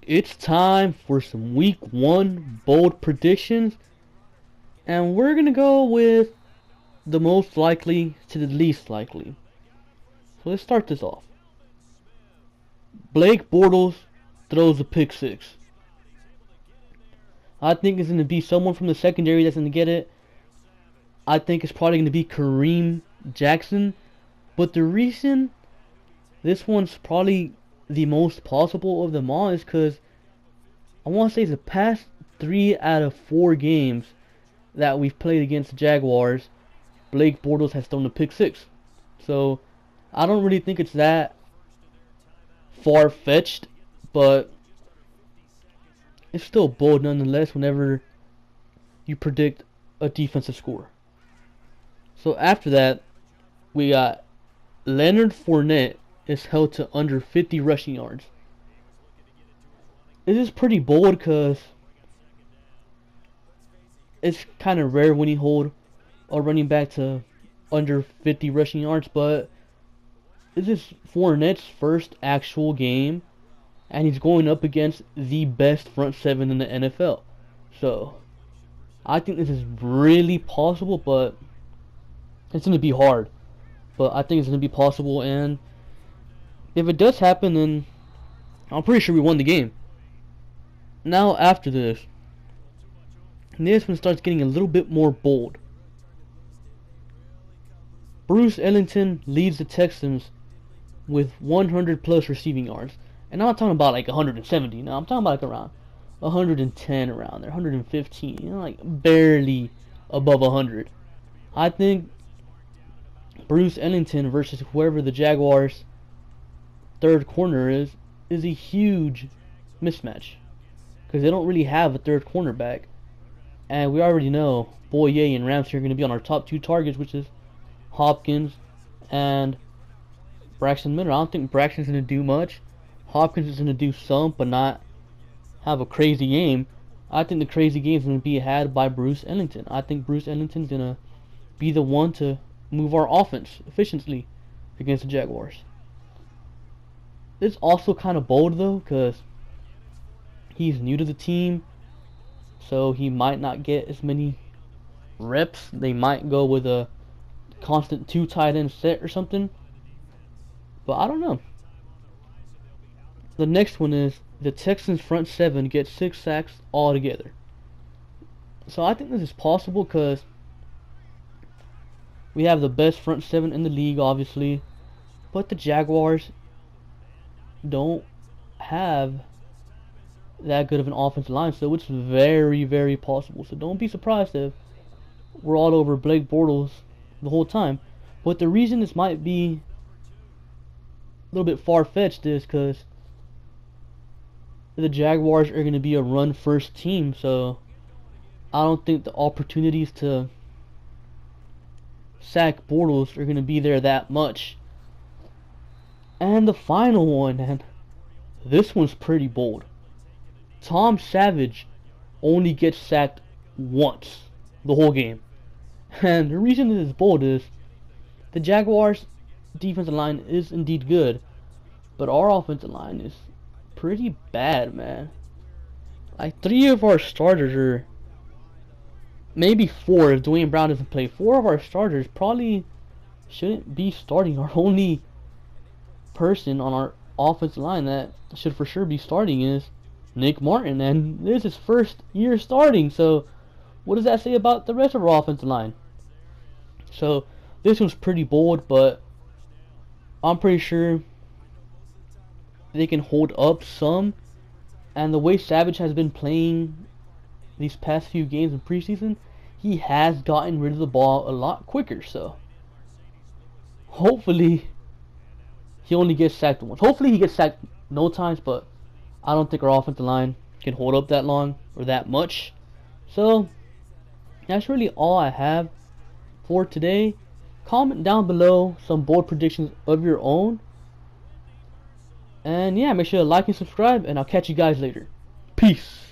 It's time for some week 1 bold predictions, and we're going to go with the most likely to the least likely. So let's start this off. Blake Bortles throws a pick six. I think it's going to be someone from the secondary that's going to get it. I think it's probably going to be Kareem Jackson, but the reason this one's probably the most possible of them all is because I want to say the past 3 out of 4 games that we've played against the Jaguars, Blake Bortles has thrown a pick six. So I don't really think it's that far-fetched, but it's still bold nonetheless whenever you predict a defensive score. So after that, we got Leonard Fournette is held to under 50 rushing yards. It is pretty bold because it's kind of rare when you hold a running back to under 50 rushing yards, but this is Fournette's first actual game, and he's going up against the best front seven in the NFL. So I think this is really possible, but it's going to be hard. But I think it's going to be possible, and if it does happen, then I'm pretty sure we won the game. Now after this one starts getting a little bit more bold. Bruce Ellington leads the Texans with 100 plus receiving yards. And I'm not talking about like 170. No, I'm talking about like around 110 around there, 115. Like barely above 100. I think Bruce Ellington versus whoever the Jaguars' third corner is a huge mismatch. Because they don't really have a third cornerback. And we already know Boye and Ramsey are going to be on our top 2 targets, which is Hopkins and Braxton Miller. I don't think Braxton's going to do much. Hopkins is going to do some, but not have a crazy game. I think the crazy game is going to be had by Bruce Ellington. I think Bruce Ellington's going to be the one to move our offense efficiently against the Jaguars. It's also kind of bold, though, because he's new to the team, so he might not get as many reps. They might go with a constant 2 tight end set or something, but I don't know. The next one is the Texans front 7 gets 6 sacks altogether. So I think this is possible because we have the best front 7 in the league, obviously, but the Jaguars don't have that good of an offensive line, so it's very, very possible. So don't be surprised if we're all over Blake Bortles the whole time. But the reason this might be a little bit far-fetched is because the Jaguars are going to be a run-first team, so I don't think the opportunities to sack Bortles are going to be there that much. And the final one, and this one's pretty bold. Tom Savage only gets sacked once the whole game. And the reason this is bold is the Jaguars' defensive line is indeed good, but our offensive line is pretty bad, man. Like 3 of our starters are, maybe 4 if Dwayne Brown doesn't play. 4 of our starters probably shouldn't be starting. Our only person on our offensive line that should for sure be starting is Nick Martin, and this is his first year starting, so what does that say about the rest of our offensive line? So this one's pretty bold, but I'm pretty sure they can hold up some, and the way Savage has been playing these past few games in preseason, he has gotten rid of the ball a lot quicker, so hopefully he only gets sacked once. Hopefully he gets sacked no times, but I don't think our offensive line can hold up that long or that much. So that's really all I have for today. Comment down below some bold predictions of your own. And yeah, make sure to like and subscribe, and I'll catch you guys later. Peace.